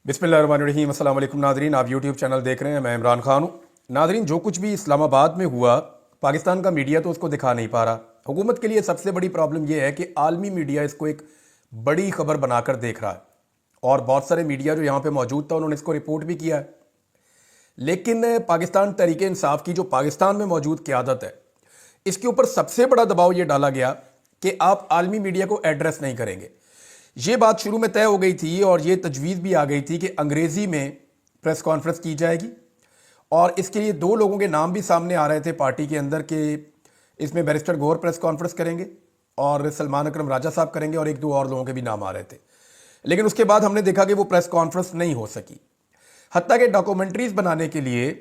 बिस्मिल्लाहिर्रहमानिर्रहीम। अस्सलाम वालेकुम नाज़रीन, आप यूट्यूब चैनल देख रहे हैं, मैं इमरान खान हूँ। नाज़रीन, जो कुछ भी इस्लामाबाद में हुआ, पाकिस्तान का मीडिया तो उसको दिखा नहीं पा रहा। हुकूमत के लिए सबसे बड़ी प्रॉब्लम यह है कि आलमी मीडिया इसको एक बड़ी खबर बनाकर देख रहा है, और बहुत सारे मीडिया जो यहाँ पे मौजूद था उन्होंने इसको रिपोर्ट भी किया है। लेकिन पाकिस्तान तहरीक इंसाफ की जो पाकिस्तान में मौजूद क़यादत है, इसके ऊपर सबसे बड़ा दबाव ये डाला गया कि आप आलमी मीडिया को एड्रेस नहीं करेंगे। ये बात शुरू में तय हो गई थी और ये तजवीज़ भी आ गई थी कि अंग्रेज़ी में प्रेस कॉन्फ्रेंस की जाएगी, और इसके लिए दो लोगों के नाम भी सामने आ रहे थे पार्टी के अंदर कि इसमें बैरिस्टर गौहर प्रेस कॉन्फ्रेंस करेंगे और सलमान अकरम राजा साहब करेंगे, और एक दो और लोगों के भी नाम आ रहे थे। लेकिन उसके बाद हमने देखा कि वो प्रेस कॉन्फ्रेंस नहीं हो सकी। हत्ता कि डॉक्यूमेंट्रीज बनाने के लिए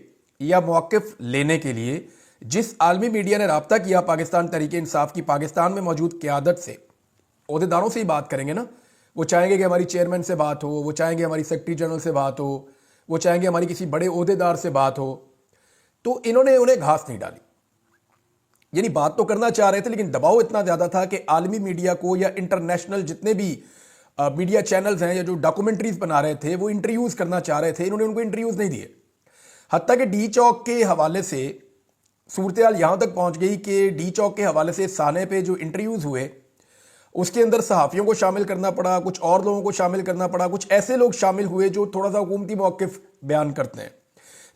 या मौक़िफ़ लेने के लिए जिस आलमी मीडिया ने रब्ता किया पाकिस्तान तहरीक इंसाफ की पाकिस्तान में मौजूद क़यादत से, ओहदेदारों से ही बात करेंगे ना, वो चाहेंगे कि हमारी चेयरमैन से बात हो, वो चाहेंगे हमारी सेक्रेटरी जनरल से बात हो, वो चाहेंगे हमारी किसी बड़े ओहदेदार से बात हो, तो इन्होंने उन्हें घास नहीं डाली। यानी बात तो करना चाह रहे थे, लेकिन दबाव इतना ज़्यादा था कि आलमी मीडिया को या इंटरनेशनल जितने भी मीडिया चैनल्स हैं या जो डॉक्यूमेंट्रीज बना रहे थे वो इंटरव्यूज़ करना चाह रहे थे, इन्होंने उनको इंटरव्यूज़ नहीं दिए। हत्ता कि डी चौक के हवाले से सूरत हाल यहाँ तक पहुँच गई कि डी चौक के हवाले से साने पे जो इंटरव्यूज़ हुए उसके अंदर सहाफ़ियों को शामिल करना पड़ा, कुछ और लोगों को शामिल करना पड़ा, कुछ ऐसे लोग शामिल हुए जो थोड़ा सा हुकूमती मौक़िफ़ बयान करते हैं,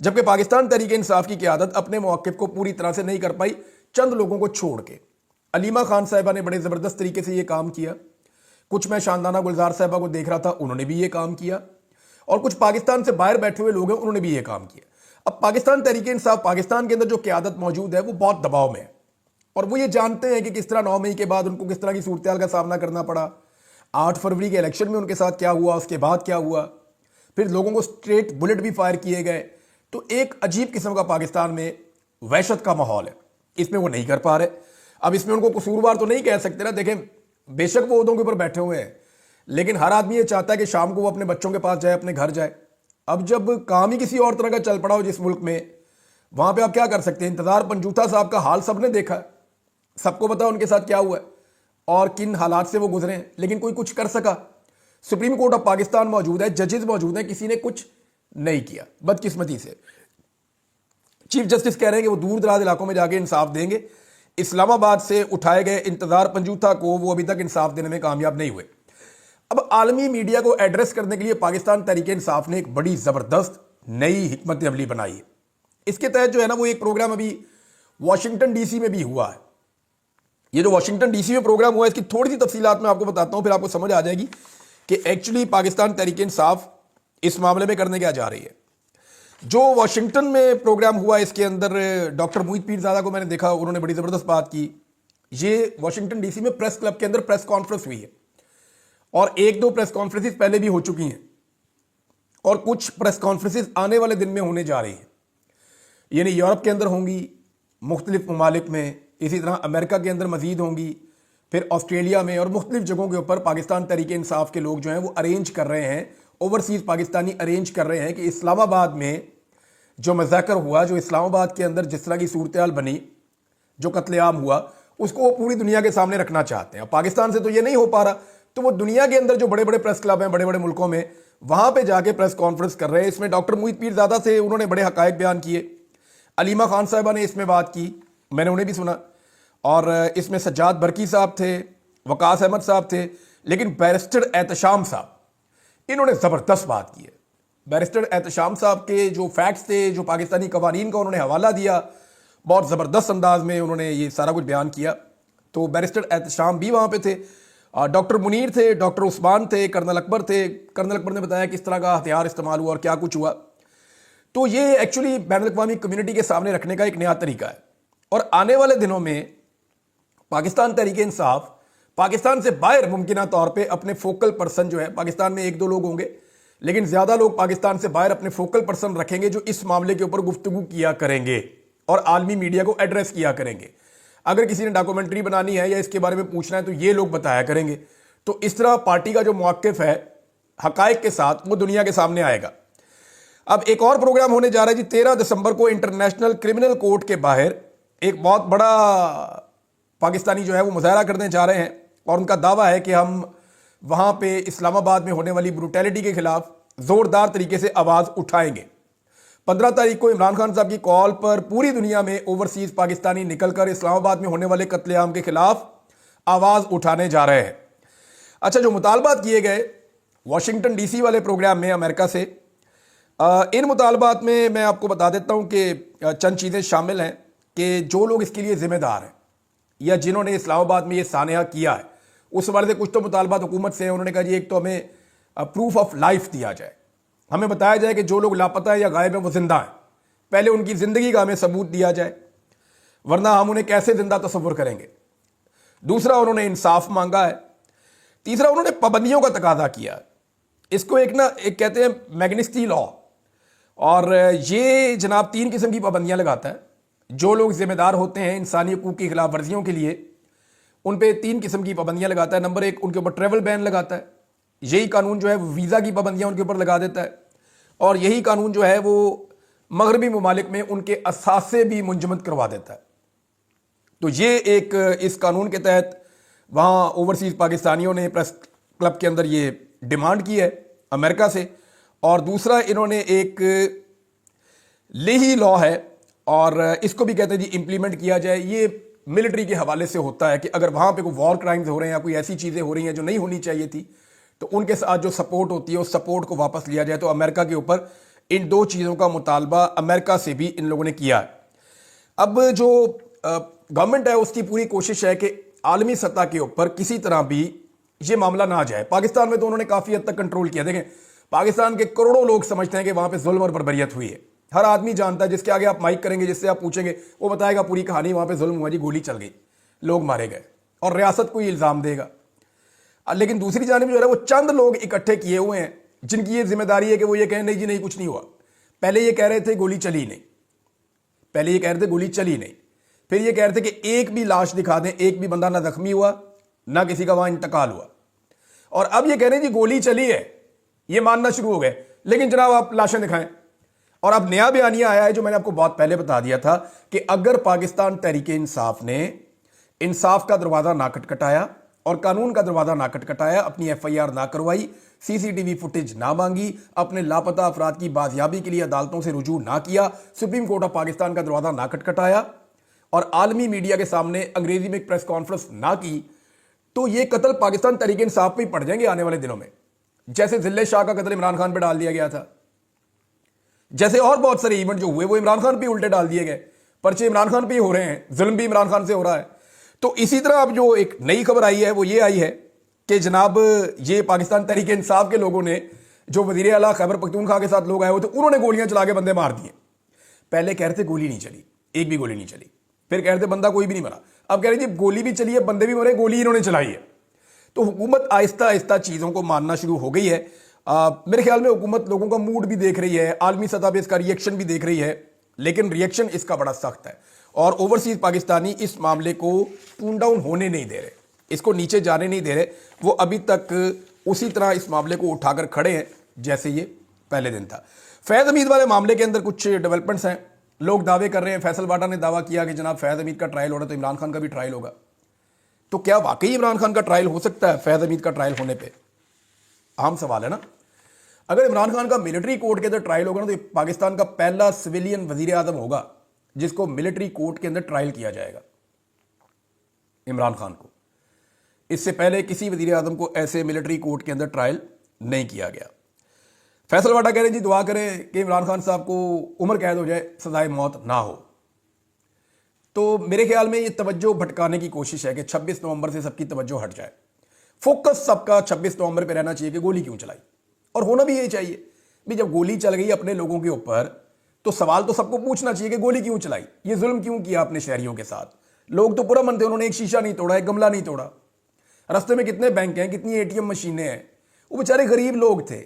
जबकि पाकिस्तान तहरीक इंसाफ की क़यादत अपने मौक़िफ़ को पूरी तरह से नहीं कर पाई, चंद लोगों को छोड़ के। अलीमा खान साहिबा ने बड़े ज़बरदस्त तरीके से ये काम किया, कुछ मैं शानदाना गुलजार साहिबा को देख रहा था, उन्होंने भी ये काम किया, और कुछ पाकिस्तान से बाहर बैठे हुए लोग हैं, उन्होंने भी ये काम किया। अब पाकिस्तान तहरीक इंसाफ पाकिस्तान के अंदर जो क़यादत मौजूद है वो बहुत दबाव में है, और वो ये जानते हैं कि किस तरह 9 मई के बाद उनको किस तरह की सूरत हाल का सामना करना पड़ा। 8 फरवरी के इलेक्शन में उनके साथ क्या हुआ, उसके बाद क्या हुआ, फिर लोगों को स्ट्रेट बुलेट भी फायर किए गए। तो एक अजीब किस्म का पाकिस्तान में वहशत का माहौल है, इसमें वो नहीं कर पा रहे। अब इसमें उनको कसूरवार तो नहीं कह सकते ना, देखें बेशक वो ओहदों के ऊपर बैठे हुए हैं, लेकिन हर आदमी ये चाहता है कि शाम को वो अपने बच्चों के पास जाए, अपने घर जाए। अब जब काम ही किसी और तरह का चल पड़ा हो जिस मुल्क में, वहां पर आप क्या कर सकते हैं। इंतजार पंजूथा साहब का हाल सबने देखा है, सबको पता उनके साथ क्या हुआ है और किन हालात से वो गुजरे हैं, लेकिन कोई कुछ कर सका। सुप्रीम कोर्ट ऑफ पाकिस्तान मौजूद है, जजेस मौजूद हैं, किसी ने कुछ नहीं किया बदकिस्मती से। चीफ जस्टिस कह रहे हैं कि वो दूर दराज इलाकों में जाके इंसाफ देंगे। इस्लामाबाद से उठाए गए इंतजार पंजूथा को वो अभी तक इंसाफ देने में कामयाब नहीं हुए। अब आलमी मीडिया को एड्रेस करने के लिए पाकिस्तान तहरीक इंसाफ ने एक बड़ी जबरदस्त नई हिकमत अमली बनाई है। इसके तहत जो है ना, वो एक प्रोग्राम अभी वाशिंगटन डीसी में भी हुआ है। ये जो वाशिंगटन डीसी में प्रोग्राम हुआ है, इसकी थोड़ी सी तफसीलात मैं आपको बताता हूं, फिर आपको समझ आ जाएगी कि एक्चुअली पाकिस्तान तहरीक इंसाफ इस मामले में करने क्या जा रही है। जो वाशिंगटन में प्रोग्राम हुआ, इसके अंदर डॉक्टर मोहित पीरजादा को मैंने देखा, उन्होंने बड़ी ज़बरदस्त बात की। ये वाशिंगटन डीसी में प्रेस क्लब के अंदर प्रेस कॉन्फ्रेंस हुई है, और एक दो प्रेस कॉन्फ्रेंसेस पहले भी हो चुकी हैं, और कुछ प्रेस कॉन्फ्रेंसेस आने वाले दिन में होने जा रही हैं। यानी यूरोप के अंदर होंगी, मुख्तलिफ ममालिक में, इसी तरह अमेरिका के अंदर मजीद होंगी, फिर ऑस्ट्रेलिया में, और मुख्तलिफ जगहों के ऊपर पाकिस्तान तहरीक इंसाफ के लोग जो हैं वो अरेंज कर रहे हैं, ओवरसीज़ पाकिस्तानी अरेंज कर रहे हैं कि इस्लामाबाद में जो मज़ाकर हुआ, जो इस्लामाबाद के अंदर जिस तरह की सूरत हाल बनी, जो कत्लेआम हुआ, उसको वो पूरी दुनिया के सामने रखना चाहते हैं। पाकिस्तान से तो ये नहीं हो पा रहा, तो वो दुनिया के अंदर जो बड़े बड़े प्रेस क्लब हैं बड़े बड़े मुल्कों में, वहाँ पर जाके प्रेस कॉन्फ्रेंस कर रहे हैं। इसमें डॉक्टर मोहित पीरजादा से उन्होंने बड़े हक़ाइक़ बयान किए, अलीमा खान साहिबा ने इसमें बात की, मैंने उन्हें भी सुना, और इसमें सज्जाद बरकी साहब थे, वकास अहमद साहब थे, लेकिन बैरिस्टर एहतशाम साहब, इन्होंने ज़बरदस्त बात की है। बैरिस्टर एहतशाम साहब के जो फैक्ट्स थे, जो पाकिस्तानी कवानीन का उन्होंने हवाला दिया, बहुत ज़बरदस्त अंदाज में उन्होंने ये सारा कुछ बयान किया। तो बैरिस्टर एहतशाम भी वहाँ पे थे, डॉक्टर मुनीर थे, डॉक्टर उस्मान थे, कर्नल अकबर थे। कर्नल अकबर ने बताया किस तरह का हथियार इस्तेमाल हुआ और क्या कुछ हुआ। तो ये एक्चुअली बैनुल-अक़वामी कम्युनिटी के सामने रखने का एक नया तरीका है, और आने वाले दिनों में पाकिस्तान तहरीक इंसाफ पाकिस्तान से बाहर मुमकिना तौर पे अपने फोकल पर्सन जो है, पाकिस्तान में एक दो लोग होंगे, लेकिन ज़्यादा लोग पाकिस्तान से बाहर अपने फोकल पर्सन रखेंगे जो इस मामले के ऊपर गुफ्तगू किया करेंगे और आलमी मीडिया को एड्रेस किया करेंगे। अगर किसी ने डॉक्यूमेंट्री बनानी है या इसके बारे में पूछना है तो ये लोग बताया करेंगे। तो इस तरह पार्टी का जो मौक़िफ़ है हक़ाइक़ के साथ, वो दुनिया के सामने आएगा। अब एक और प्रोग्राम होने जा रहा है जी, 13 दिसंबर को इंटरनेशनल क्रिमिनल कोर्ट के बाहर एक बहुत बड़ा पाकिस्तानी जो है वो मुजाहरा करने जा रहे हैं, और उनका दावा है कि हम वहाँ पे इस्लामाबाद में होने वाली ब्रूटैलिटी के खिलाफ, जोरदार तरीके से आवाज उठाएंगे। 15 तारीख को इमरान खान साहब की कॉल पर पूरी दुनिया में ओवरसीज पाकिस्तानी निकलकर इस्लामाबाद में होने वाले कत्लेआम के खिलाफ आवाज उठाने जा रहे हैं। अच्छा, जो मुतालबात किए गए वॉशिंगटन डीसी वाले प्रोग्राम में अमेरिका से, इन मुतालबात में मैं आपको बता देता हूं कि चंद चीज़ें शामिल हैं कि जो लोग इसके लिए जिम्मेदार हैं या जिन्होंने इस्लामाबाद में ये सानहा किया है, उस वाले से कुछ तो मुतालबात हुकूमत से हैं। उन्होंने कहा जी एक तो हमें प्रूफ ऑफ लाइफ दिया जाए, हमें बताया जाए कि जो लोग लापता है या गायब है वो जिंदा हैं, पहले उनकी ज़िंदगी का हमें सबूत दिया जाए, वरना हम उन्हें कैसे जिंदा तस्वुर करेंगे। दूसरा, उन्होंने इंसाफ मांगा है। तीसरा, उन्होंने पाबंदियों का तकाजा किया। इसको एक कहते हैं मैग्निस्की लॉ, और ये जनाब 3 किस्म की पाबंदियां लगाता है। जो लोग जिम्मेदार होते हैं इंसानी हकूक़ की खिलाफ वर्जियों के लिए, उन पे 3 किस्म की पाबंदियां लगाता है। नंबर 1, उनके ऊपर ट्रेवल बैन लगाता है। यही कानून जो है वो वीज़ा की पाबंदियां उनके ऊपर लगा देता है, और यही कानून जो है वो मगरबी ममालिक में उनके असासे भी मुंजमद करवा देता है। तो ये एक, इस कानून के तहत वहाँ ओवरसीज पाकिस्तानियों ने प्रेस क्लब के अंदर ये डिमांड की है अमेरिका से। और दूसरा, इन्होंने एक लेही लॉ है, और इसको भी कहते हैं जी इम्प्लीमेंट किया जाए। ये मिलिट्री के हवाले से होता है कि अगर वहाँ पे कोई वॉर क्राइम्स हो रहे हैं या कोई ऐसी चीज़ें हो रही हैं जो नहीं होनी चाहिए थी, तो उनके साथ जो सपोर्ट होती है उस सपोर्ट को वापस लिया जाए। तो अमेरिका के ऊपर इन 2 चीज़ों का मुतालबा अमेरिका से भी इन लोगों ने किया है। अब जो गवर्नमेंट है उसकी पूरी कोशिश है कि आलमी सतह के ऊपर किसी तरह भी ये मामला ना जाए। पाकिस्तान में तो उन्होंने काफ़ी हद तक कंट्रोल किया। देखें, पाकिस्तान के करोड़ों लोग समझते हैं कि वहाँ पे जुल्म और बर्बरियत हुई है। हर आदमी जानता है, जिसके आगे आप माइक करेंगे, जिससे आप पूछेंगे, वो बताएगा पूरी कहानी, वहाँ पे जुल्म हुआ जी, गोली चल गई, लोग मारे गए, और रियासत को इल्ज़ाम देगा। लेकिन दूसरी जानिब जो है वो चंद लोग इकट्ठे किए हुए हैं जिनकी ये जिम्मेदारी है कि वो ये कहें नहीं जी नहीं कुछ नहीं हुआ। पहले ये कह रहे थे गोली चली नहीं, पहले ये कह रहे थे गोली चली नहीं, फिर ये कह रहे थे कि एक भी लाश दिखा दें, एक भी बंदा ना जख्मी हुआ ना किसी का वहां इंतकाल हुआ, और अब ये कह रहे हैं जी गोली चली है, ये मानना शुरू हो गए, लेकिन जनाब आप लाशें दिखाएं। और अब नया बयानिया आया है जो मैंने आपको बहुत पहले बता दिया था कि अगर पाकिस्तान तहरीक इंसाफ ने इंसाफ का दरवाजा ना खटखटाया और कानून का दरवाजा ना खटखटाया, अपनी FIR ना करवाई, CCTV फुटेज ना मांगी, अपने लापता अफराद की बाजियाबी के लिए अदालतों से रुजू ना किया, सुप्रीम कोर्ट ऑफ पाकिस्तान का दरवाजा ना खटखटाया और आलमी मीडिया के सामने अंग्रेजी में एक प्रेस कॉन्फ्रेंस ना की, तो ये कत्ल पाकिस्तान तहरीक इंसाफ पे ही पड़ जाएंगे आने वाले दिनों में। जैसे जिल्ले शाह का कत्ल इमरान खान पे डाल दिया गया था, जैसे और बहुत सारे इवेंट जो हुए वो इमरान खान पे उल्टे डाल दिए गए, पर्चे इमरान खान पे ही हो रहे हैं, जुल्म भी इमरान खान से हो रहा है। तो इसी तरह अब जो एक नई खबर आई है वो ये आई है कि जनाब ये पाकिस्तान तहरीक इंसाफ के लोगों ने, जो वजीर आला खैबर पख्तूनख्वा के साथ लोग आए हुए थे, उन्होंने गोलियां चला के बंदे मार दिए। पहले कह रहे थे गोली नहीं चली, एक भी गोली नहीं चली, फिर कह रहे थे बंदा कोई भी नहीं मरा, अब कह रहे जी गोली भी चली है, बंदे भी मरे, गोली इन्होंने चलाई है। तो हुकूमत आहिस्ता आहिस्ता चीज़ों को मानना शुरू हो गई है। मेरे ख्याल में हुकूमत लोगों का मूड भी देख रही है, आलमी सतह पे इसका रिएक्शन भी देख रही है, लेकिन रिएक्शन इसका बड़ा सख्त है और ओवरसीज पाकिस्तानी इस मामले को टून डाउन होने नहीं दे रहे, इसको नीचे जाने नहीं दे रहे। वो अभी तक उसी तरह इस मामले को उठाकर खड़े हैं जैसे ये पहले दिन था। फैज़ हमीद वाले मामले के अंदर कुछ डेवलपमेंट्स हैं, लोग दावे कर रहे हैं। फैसल वाडा ने दावा किया कि जनाब फैज़ हमीद का ट्रायल हो रहा है तो इमरान खान का भी ट्रायल होगा। तो क्या वाकई इमरान खान का ट्रायल हो सकता है फैज़ हमीद का ट्रायल होने पे? आम सवाल है ना। अगर इमरान खान का मिलिट्री कोर्ट के अंदर ट्रायल होगा ना तो पाकिस्तान का पहला सिविलियन वजीर आजम होगा जिसको मिलिट्री कोर्ट के अंदर ट्रायल किया जाएगा, इमरान खान को। इससे पहले किसी वजीर आजम को ऐसे मिलिट्री कोर्ट के अंदर ट्रायल नहीं किया गया। फैसल वाडा कह रहे जी दुआ करें कि इमरान खान साहब को उम्र कैद हो जाए, सजाए मौत ना हो। तो मेरे ख्याल में ये तवज्जो भटकाने की कोशिश है कि 26 नवंबर से सबकी तवज्जो हट जाए। फोकस सबका 26 नवंबर पे रहना चाहिए कि गोली क्यों चलाई, और होना भी यही चाहिए भी। जब गोली चल गई अपने लोगों के ऊपर तो सवाल तो सबको पूछना चाहिए कि गोली क्यों चलाई, ये जुल्म क्यों किया अपने शहरियों के साथ। लोग तो पूरा मन थे, उन्होंने एक शीशा नहीं तोड़ा, एक गमला नहीं तोड़ा। रास्ते में कितने बैंक हैं, कितनी ATM मशीनें हैं। वो बेचारे गरीब लोग थे,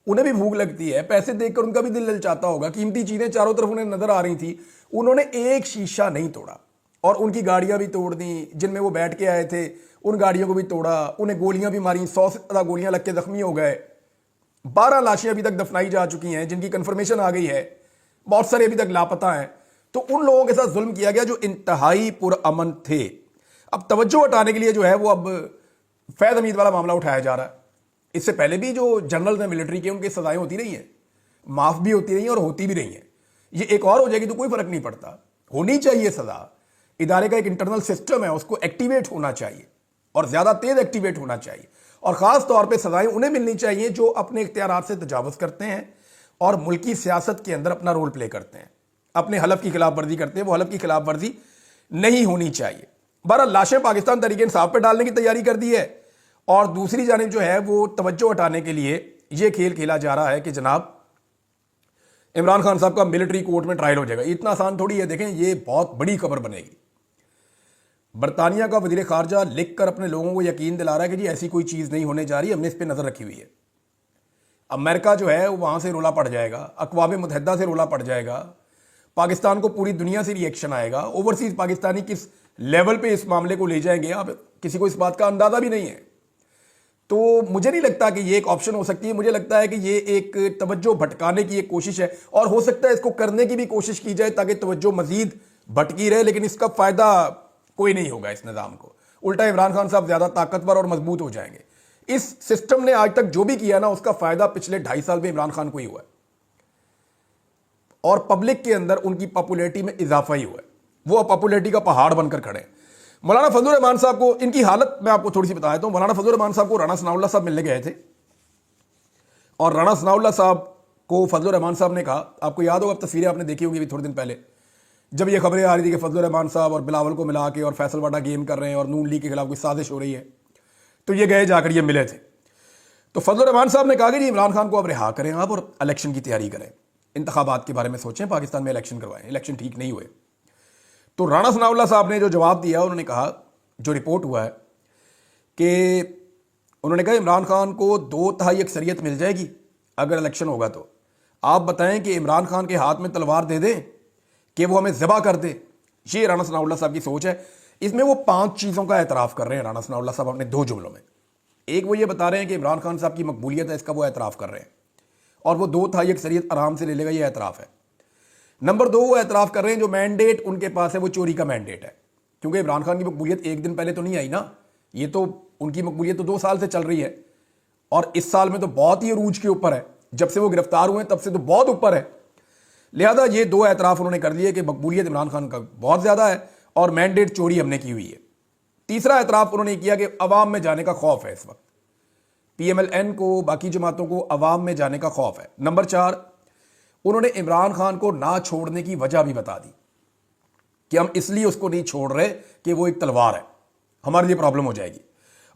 उन्हें भी भूख लगती है, पैसे देखकर उनका भी दिल ललचाता होगा। कीमती चीजें चारों तरफ उन्हें नजर आ रही थी, उन्होंने एक शीशा नहीं तोड़ा और उनकी गाड़ियां भी तोड़ दी जिनमें वो बैठ के आए थे, उन गाड़ियों को भी तोड़ा, उन्हें गोलियां भी मारी, 100 से ज्यादा गोलियां लग के जख्मी हो गए। 12 लाशें अभी तक दफनाई जा चुकी हैं जिनकी कंफर्मेशन आ गई है, बहुत सारे अभी तक लापता हैं। तो उन लोगों के साथ जुल्म किया गया जो इंतहाई पुरअमन थे। अब तवज्जो हटाने के लिए जो है वो अब फैज़ हमीद वाला मामला उठाया जा रहा है। اس سے پہلے بھی جو جنرل ہیں ملٹری کے ان کی سزائیں ہوتی رہی ہیں, معاف بھی ہوتی رہی ہیں اور ہوتی بھی رہی ہیں. یہ ایک اور ہو جائے گی تو کوئی فرق نہیں پڑتا, ہونی چاہیے سزا. ادارے کا ایک انٹرنل سسٹم ہے, اس کو ایکٹیویٹ ہونا چاہیے اور زیادہ تیز ایکٹیویٹ ہونا چاہیے, اور خاص طور پہ سزائیں انہیں ملنی چاہیے جو اپنے اختیارات سے تجاوز کرتے ہیں اور ملکی سیاست کے اندر اپنا رول پلے کرتے ہیں, اپنے حلف کی خلاف ورزی کرتے ہیں. وہ حلف کی خلاف ورزی نہیں ہونی چاہیے. بہرحال لاشیں پاکستان تحریک انصاف پہ ڈالنے کی تیاری کر دی ہے, اور دوسری جانب جو ہے وہ توجہ ہٹانے کے لیے یہ کھیل کھیلا جا رہا ہے کہ جناب عمران خان صاحب کا ملٹری کورٹ میں ٹرائل ہو جائے گا. اتنا آسان تھوڑی ہے, دیکھیں یہ بہت بڑی خبر بنے گی. برطانیہ کا وزیر خارجہ لکھ کر اپنے لوگوں کو یقین دلا رہا ہے کہ جی ایسی کوئی چیز نہیں ہونے جا رہی, ہم نے اس پہ نظر رکھی ہوئی ہے. امریکہ جو ہے وہاں سے رولا پڑ جائے گا, اقوام متحدہ سے رولا پڑ جائے گا, پاکستان کو پوری دنیا سے ری ایکشن آئے گا. اوورسیز پاکستانی کس لیول پہ اس معاملے کو لے جائیں گے اب کسی کو اس بات کا اندازہ بھی نہیں ہے. تو مجھے نہیں لگتا کہ یہ ایک آپشن ہو سکتی ہے. مجھے لگتا ہے کہ یہ ایک توجہ بھٹکانے کی ایک کوشش ہے, اور ہو سکتا ہے اس کو کرنے کی بھی کوشش کی جائے تاکہ توجہ مزید بھٹکی رہے, لیکن اس کا فائدہ کوئی نہیں ہوگا اس نظام کو. الٹا عمران خان صاحب زیادہ طاقتور اور مضبوط ہو جائیں گے. اس سسٹم نے آج تک جو بھی کیا نا اس کا فائدہ پچھلے 2.5 سال میں عمران خان کو ہی ہوا ہے, اور پبلک کے اندر ان کی پاپولیٹی میں اضافہ ہی ہوا ہے. وہ پاپولیٹی کا پہاڑ بن کر کھڑے ہیں. مولانا فضل الرحمان صاحب کو ان کی حالت میں آپ کو تھوڑی سی بتا دیتا ہوں. مولانا فضل الرحمان صاحب کو رانا ثناء اللہ صاحب ملنے گئے تھے, اور رانا ثناء اللہ صاحب کو فضل الرحمان صاحب نے کہا, آپ کو یاد ہوگا تصویریں آپ نے دیکھی ہوگی تھوڑے دن پہلے جب یہ خبریں آ رہی تھی کہ فضل الرحمان صاحب اور بلاول کو ملا کے اور فیصل واڈا گیم کر رہے ہیں اور نون لیگ کے خلاف کوئی سازش ہو رہی ہے, تو یہ گئے جا کر یہ ملے تھے. تو فضل الرحمان صاحب نے کہا کہ جی عمران خان کو اب رہا کریں آپ اور الیکشن کی تیاری کریں, انتخابات کے بارے میں سوچیں, پاکستان میں الیکشن کروائیں, الیکشن ٹھیک نہیں ہوئے. تو رانا ثناء اللہ صاحب نے جو جواب دیا, انہوں نے کہا, جو رپورٹ ہوا ہے کہ انہوں نے کہا عمران خان کو 2/3 اکثریت مل جائے گی اگر الیکشن ہوگا, تو آپ بتائیں کہ عمران خان کے ہاتھ میں تلوار دے دیں کہ وہ ہمیں ذبح کر دے. یہ رانا ثناء اللہ صاحب کی سوچ ہے. اس میں وہ 5 چیزوں کا اعتراف کر رہے ہیں رانا ثناء اللہ صاحب اپنے 2 جملوں میں. ایک وہ یہ بتا رہے ہیں کہ عمران خان صاحب کی مقبولیت ہے, اس کا وہ اعتراف کر رہے ہیں, اور وہ 2/3 اکثریت آرام سے لے لے گا, یہ اعتراف ہے. نمبر 2 وہ اعتراف کر رہے ہیں جو مینڈیٹ ان کے پاس ہے وہ چوری کا مینڈیٹ ہے, کیونکہ عمران خان کی مقبولیت ایک دن پہلے تو نہیں آئی نا, یہ تو ان کی مقبولیت تو 2 سال سے چل رہی ہے, اور اس سال میں تو بہت ہی عروج کے اوپر ہے. جب سے وہ گرفتار ہوئے تب سے تو بہت اوپر ہے. لہذا یہ 2 اعتراف انہوں نے کر لیے کہ مقبولیت عمران خان کا بہت زیادہ ہے اور مینڈیٹ چوری ہم نے کی ہوئی ہے. تیسرا اعتراف انہوں نے کیا کہ عوام میں جانے کا خوف ہے اس وقت, پی ایم ایل این کو, باقی جماعتوں کو عوام میں جانے کا خوف ہے. نمبر 4 انہوں نے عمران خان کو نہ چھوڑنے کی وجہ بھی بتا دی کہ ہم اس لیے اس کو نہیں چھوڑ رہے کہ وہ ایک تلوار ہے, ہمارے لیے پرابلم ہو جائے گی.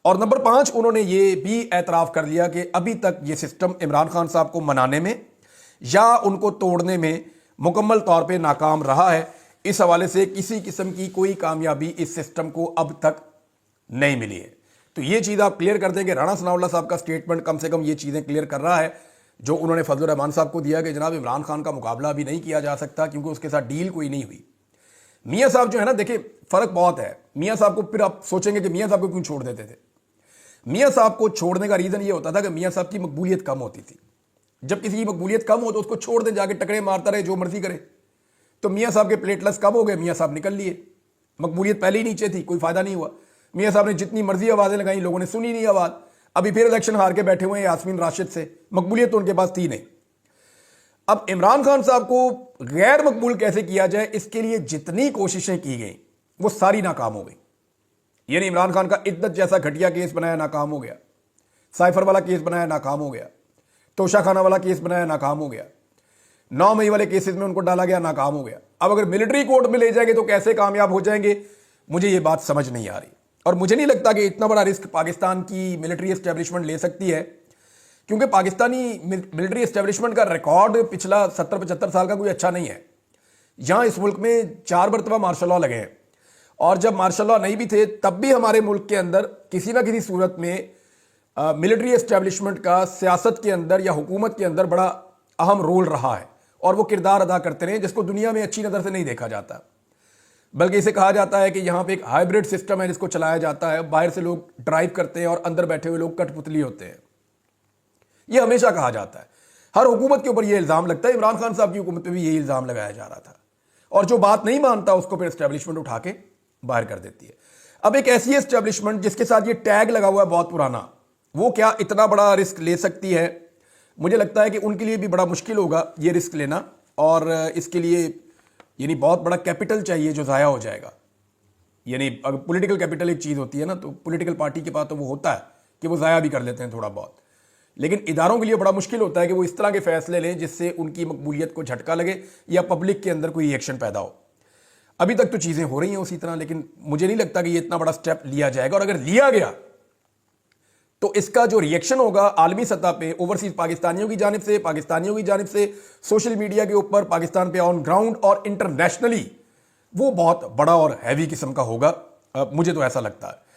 اور نمبر 5 انہوں نے یہ بھی اعتراف کر لیا کہ ابھی تک یہ سسٹم عمران خان صاحب کو منانے میں یا ان کو توڑنے میں مکمل طور پہ ناکام رہا ہے. اس حوالے سے کسی قسم کی کوئی کامیابی اس سسٹم کو اب تک نہیں ملی ہے. تو یہ چیز آپ کلیئر کر دیں کہ رانا ثناء اللہ صاحب کا سٹیٹمنٹ کم سے کم یہ چیزیں کلیئر کر رہا ہے جو انہوں نے فضل الرحمان صاحب کو دیا کہ جناب عمران خان کا مقابلہ ابھی نہیں کیا جا سکتا کیونکہ اس کے ساتھ ڈیل کوئی نہیں ہوئی. میاں صاحب جو ہے نا, دیکھیں فرق بہت ہے. میاں صاحب کو پھر آپ سوچیں گے کہ میاں صاحب کو کیوں چھوڑ دیتے تھے. میاں صاحب کو چھوڑنے کا ریزن یہ ہوتا تھا کہ میاں صاحب کی مقبولیت کم ہوتی تھی. جب کسی کی مقبولیت کم ہو تو اس کو چھوڑ دیں, جا کے ٹکرے مارتا رہے, جو مرضی کرے. تو میاں صاحب کے پلیٹلس کم ہو گئے, میاں صاحب نکل لیے, مقبولیت پہلے ہی نیچے تھی, کوئی فائدہ نہیں ہوا. میاں صاحب نے جتنی مرضی آوازیں لگائیں لوگوں نے سنی نہیں آواز. ابھی پھر الیکشن ہار کے بیٹھے ہوئے ہیں یاسمین راشد سے, مقبولیت تو ان کے پاس تھی نہیں. اب عمران خان صاحب کو غیر مقبول کیسے کیا جائے, اس کے لیے جتنی کوششیں کی گئیں وہ ساری ناکام ہو گئی. یعنی عمران خان کا عدت جیسا گھٹیا کیس بنایا, ناکام ہو گیا. سائفر والا کیس بنایا, ناکام ہو گیا. توشہ خانہ والا کیس بنایا, ناکام ہو گیا. 9 مئی والے کیسز میں ان کو ڈالا گیا, ناکام ہو گیا. اب اگر ملٹری کورٹ میں لے جائیں گے تو کیسے کامیاب ہو جائیں گے, مجھے یہ بات سمجھ نہیں آ رہی. اور مجھے نہیں لگتا کہ اتنا بڑا رسک پاکستان کی ملٹری اسٹیبلشمنٹ لے سکتی ہے, کیونکہ پاکستانی ملٹری اسٹیبلشمنٹ کا ریکارڈ پچھلا 70-75 سال کا کوئی اچھا نہیں ہے. یہاں اس ملک میں 4 مرتبہ مارشل لا لگے ہیں, اور جب مارشل لا نہیں بھی تھے تب بھی ہمارے ملک کے اندر کسی نہ کسی صورت میں ملٹری اسٹیبلشمنٹ کا سیاست کے اندر یا حکومت کے اندر بڑا اہم رول رہا ہے, اور وہ کردار ادا کرتے رہے جس کو دنیا میں اچھی نظر سے نہیں دیکھا جاتا. بلکہ اسے کہا جاتا ہے کہ یہاں پہ ایک ہائیبرڈ سسٹم ہے جس کو چلایا جاتا ہے, باہر سے لوگ ڈرائیو کرتے ہیں اور اندر بیٹھے ہوئے لوگ کٹ پتلی ہوتے ہیں. یہ ہمیشہ کہا جاتا ہے, ہر حکومت کے اوپر یہ الزام لگتا ہے. عمران خان صاحب کی حکومت پہ بھی یہی الزام لگایا جا رہا تھا, اور جو بات نہیں مانتا اس کو پھر اسٹیبلشمنٹ اٹھا کے باہر کر دیتی ہے. اب ایک ایسی اسٹیبلشمنٹ جس کے ساتھ یہ ٹیگ لگا ہوا ہے بہت پرانا وہ کیا اتنا بڑا رسک لے سکتی ہے؟ مجھے لگتا ہے کہ ان کے لیے بھی بڑا مشکل ہوگا یہ رسک لینا، اور اس کے لیے یعنی بہت بڑا کیپٹل چاہیے جو ضائع ہو جائے گا. یعنی اگر پولیٹیکل کیپٹل ایک چیز ہوتی ہے نا، تو پولیٹیکل پارٹی کے پاس تو وہ ہوتا ہے کہ وہ ضائع بھی کر لیتے ہیں تھوڑا بہت، لیکن اداروں کے لیے بڑا مشکل ہوتا ہے کہ وہ اس طرح کے فیصلے لیں جس سے ان کی مقبولیت کو جھٹکا لگے یا پبلک کے اندر کوئی ری ایکشن پیدا ہو. ابھی تک تو چیزیں ہو رہی ہیں اسی طرح، لیکن مجھے نہیں لگتا کہ یہ اتنا بڑا سٹیپ لیا جائے گا، اور اگر لیا گیا تو اس کا جو ری ایکشن ہوگا عالمی سطح پہ، اوورسیز پاکستانیوں کی جانب سے سوشل میڈیا کے اوپر، پاکستان پہ آن گراؤنڈ اور انٹرنیشنلی، وہ بہت بڑا اور ہیوی قسم کا ہوگا. مجھے تو ایسا لگتا ہے.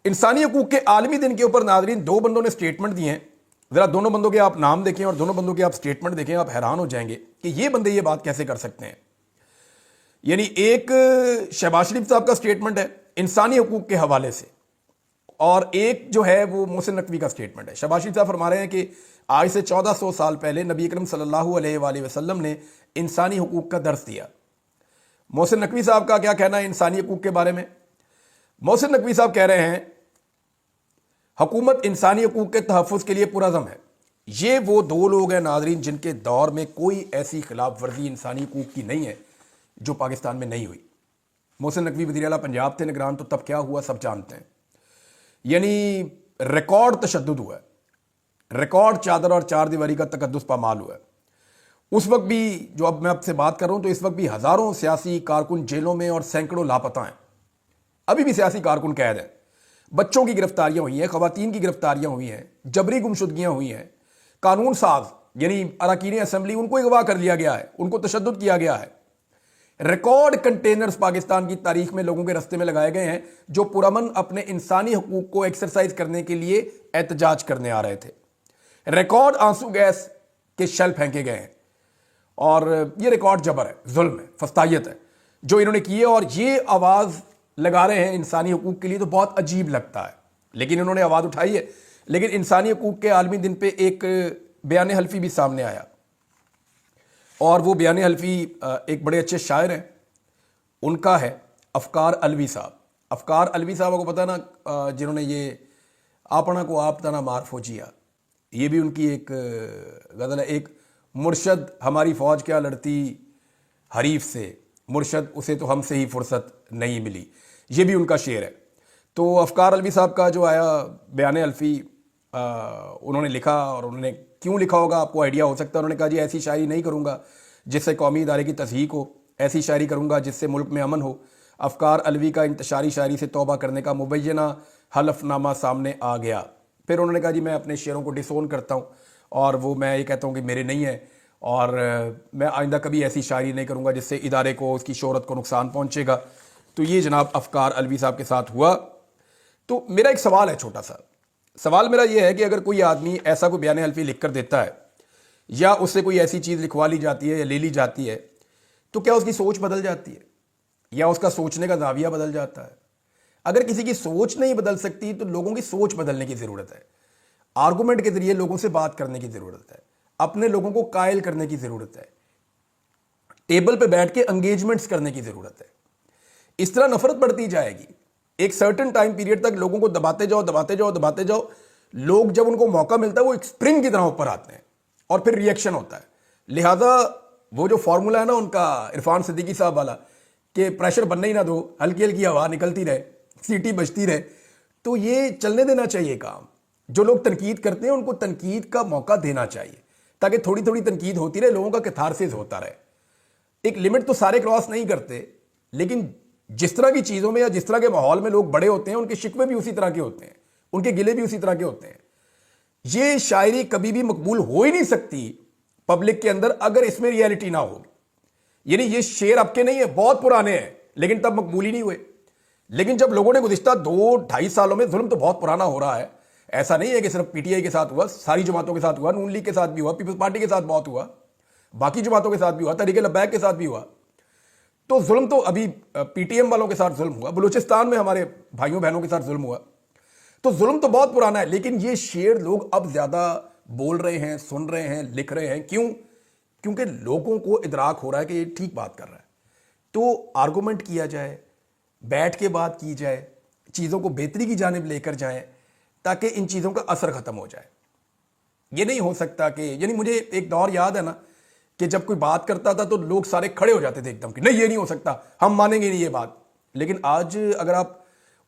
انسانی حقوق کے عالمی دن کے اوپر ناظرین 2 بندوں نے سٹیٹمنٹ دی ہیں. ذرا دونوں بندوں کے آپ نام دیکھیں اور دونوں بندوں کے آپ سٹیٹمنٹ دیکھیں، آپ حیران ہو جائیں گے کہ یہ بندے یہ بات کیسے کر سکتے ہیں. یعنی ایک شہباز شریف صاحب کا سٹیٹمنٹ ہے انسانی حقوق کے حوالے سے، اور ایک جو ہے وہ محسن نقوی کا سٹیٹمنٹ ہے. شہباز شریف صاحب فرما رہے ہیں کہ آج سے 1400 سال پہلے نبی اکرم صلی اللہ علیہ وآلہ وسلم نے انسانی حقوق کا درس دیا. محسن نقوی صاحب کا کیا کہنا ہے انسانی حقوق کے بارے میں؟ محسن نقوی صاحب کہہ رہے ہیں حکومت انسانی حقوق کے تحفظ کے لیے پرعزم ہے. یہ وہ 2 لوگ ہیں ناظرین جن کے دور میں کوئی ایسی خلاف ورزی انسانی حقوق کی نہیں ہے جو پاکستان میں نہیں ہوئی. محسن نقوی وزیر اعلیٰ پنجاب تھے نگران، تو تب کیا ہوا سب جانتے ہیں. یعنی ریکارڈ تشدد ہوا ہے، ریکارڈ چادر اور 4 دیواری کا تقدس پامال ہوا ہے. اس وقت بھی جو اب میں آپ سے بات کر رہا ہوں تو اس وقت بھی ہزاروں سیاسی کارکن جیلوں میں اور سینکڑوں لاپتہ ہیں. ابھی بھی سیاسی کارکن قید ہیں. بچوں کی گرفتاریاں ہوئی ہیں، خواتین کی گرفتاریاں ہوئی ہیں، جبری گمشدگیاں ہوئی ہیں. قانون ساز یعنی اراکین اسمبلی، ان کو اغوا کر لیا گیا ہے، ان کو تشدد کیا گیا ہے. ریکارڈ کنٹینرز پاکستان کی تاریخ میں لوگوں کے رستے میں لگائے گئے ہیں جو پرامن اپنے انسانی حقوق کو ایکسرسائز کرنے کے لیے احتجاج کرنے آ رہے تھے. ریکارڈ آنسو گیس کے شیل پھینکے گئے ہیں، اور یہ ریکارڈ جبر ہے، ظلم ہے، فسطائیت ہے جو انہوں نے کی ہے. اور یہ آواز لگا رہے ہیں انسانی حقوق کے لیے، تو بہت عجیب لگتا ہے، لیکن انہوں نے آواز اٹھائی ہے. لیکن انسانی حقوق کے عالمی دن پہ ایک بیان حلفی بھی سامنے آیا، اور وہ بیان حلفی ایک بڑے اچھے شاعر ہیں، ان کا ہے افکار علوی صاحب. افکار علوی صاحب کو پتہ نا، جنہوں نے یہ آپنا کو آپ تنا مار فوجیا، یہ بھی ان کی ایک غزل ہے. ایک مرشد ہماری فوج کیا لڑتی حریف سے، مرشد اسے تو ہم سے ہی فرصت نہیں ملی، یہ بھی ان کا شعر ہے. تو افکار علوی صاحب کا جو آیا بیان حلفی، انہوں نے لکھا، اور انہوں نے کیوں لکھا ہوگا آپ کو آئیڈیا ہو سکتا ہے. انہوں نے کہا جی ایسی شاعری نہیں کروں گا جس سے قومی ادارے کی تضحیک ہو، ایسی شاعری کروں گا جس سے ملک میں امن ہو. افکار علوی کا انتشاری شاعری سے توبہ کرنے کا مبینہ حلف نامہ سامنے آ گیا. پھر انہوں نے کہا جی میں اپنے شعروں کو ڈسون کرتا ہوں، اور وہ میں یہ کہتا ہوں کہ میرے نہیں ہیں، اور میں آئندہ کبھی ایسی شاعری نہیں کروں گا جس سے ادارے کو، اس کی شہرت کو نقصان پہنچے گا. تو یہ جناب افکار علوی صاحب کے ساتھ ہوا. تو میرا ایک سوال ہے، چھوٹا سا سوال میرا یہ ہے کہ اگر کوئی آدمی ایسا کوئی بیان حلفی لکھ کر دیتا ہے، یا اس سے کوئی ایسی چیز لکھوا لی جاتی ہے یا لے لی جاتی ہے، تو کیا اس کی سوچ بدل جاتی ہے یا اس کا سوچنے کا زاویہ بدل جاتا ہے؟ اگر کسی کی سوچ نہیں بدل سکتی تو لوگوں کی سوچ بدلنے کی ضرورت ہے. آرگومنٹ کے ذریعے لوگوں سے بات کرنے کی ضرورت ہے، اپنے لوگوں کو قائل کرنے کی ضرورت ہے، ٹیبل پہ بیٹھ کے انگیجمنٹس کرنے کی ضرورت ہے. اس طرح نفرت بڑھتی جائے گی. ایک سرٹن ٹائم پیریڈ تک لوگوں کو دباتے جاؤ. لوگ جب ان کو موقع ملتا ہے وہ ایک سپرنگ کی طرح اوپر آتے ہیں، اور پھر ری ایکشن ہوتا ہے. لہذا وہ جو فارمولا ہے نا ان کا عرفان صدیقی صاحب والا، کہ پریشر بننے ہی نہ دو، ہلکی ہلکی ہوا نکلتی رہے، سیٹی بجتی رہے، تو یہ چلنے دینا چاہیے کام. جو لوگ تنقید کرتے ہیں ان کو تنقید کا موقع دینا چاہیے، تاکہ تھوڑی تھوڑی تنقید ہوتی رہے، لوگوں کا کیتھارسس ہوتا رہے. ایک لمٹ تو سارے کراس نہیں کرتے، لیکن جس طرح کی چیزوں میں یا جس طرح کے ماحول میں لوگ بڑے ہوتے ہیں ان کے شکوے بھی اسی طرح کے ہوتے ہیں، ان کے گلے بھی اسی طرح کے ہوتے ہیں. یہ شاعری کبھی بھی مقبول ہو ہی نہیں سکتی پبلک کے اندر اگر اس میں ریئلٹی نہ ہوگی. یعنی یہ شعر اب کے نہیں ہے، بہت پرانے ہیں، لیکن تب مقبول ہی نہیں ہوئے. لیکن جب لوگوں نے گزشتہ 2-2.5 سالوں میں، ظلم تو بہت پرانا ہو رہا ہے، ایسا نہیں ہے کہ صرف پی ٹی آئی کے ساتھ ہوا، ساری جماعتوں کے ساتھ ہوا، نون لیگ کے ساتھ بھی ہوا، پیپلز پارٹی کے ساتھ بہت ہوا، باقی جماعتوں کے ساتھ بھی ہوا، تحریک لبیک کے ساتھ بھی ہوا. تو ظلم تو ابھی پی ٹی ایم والوں کے ساتھ ظلم ہوا، بلوچستان میں ہمارے بھائیوں بہنوں کے ساتھ ظلم ہوا. تو ظلم تو بہت پرانا ہے، لیکن یہ شعر لوگ اب زیادہ بول رہے ہیں، سن رہے ہیں، لکھ رہے ہیں. کیوں؟ کیونکہ لوگوں کو ادراک ہو رہا ہے کہ یہ ٹھیک بات کر رہا ہے. تو آرگومنٹ کیا جائے، بیٹھ کے بات کی جائے، چیزوں کو بہتری کی جانب لے کر جائیں، تاکہ ان چیزوں کا اثر ختم ہو جائے. یہ نہیں ہو سکتا کہ یعنی مجھے ایک دور یاد ہے نا کہ جب کوئی بات کرتا تھا تو لوگ سارے کھڑے ہو جاتے تھے ایک دم کہ نہیں یہ نہیں ہو سکتا, ہم مانیں گے نہیں یہ بات. لیکن آج اگر آپ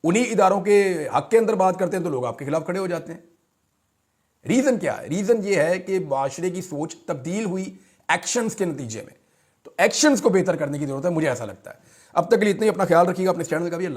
انہی اداروں کے حق کے اندر بات کرتے ہیں تو لوگ آپ کے خلاف کھڑے ہو جاتے ہیں. ریزن کیا ہے؟ ریزن یہ ہے کہ معاشرے کی سوچ تبدیل ہوئی ایکشنز کے نتیجے میں. تو ایکشنز کو بہتر کرنے کی ضرورت ہے, مجھے ایسا لگتا ہے. اب تک کے لیے اتنا ہی. اپنا خیال رکھیے گا, اپنے چینل کا بھی. اللہ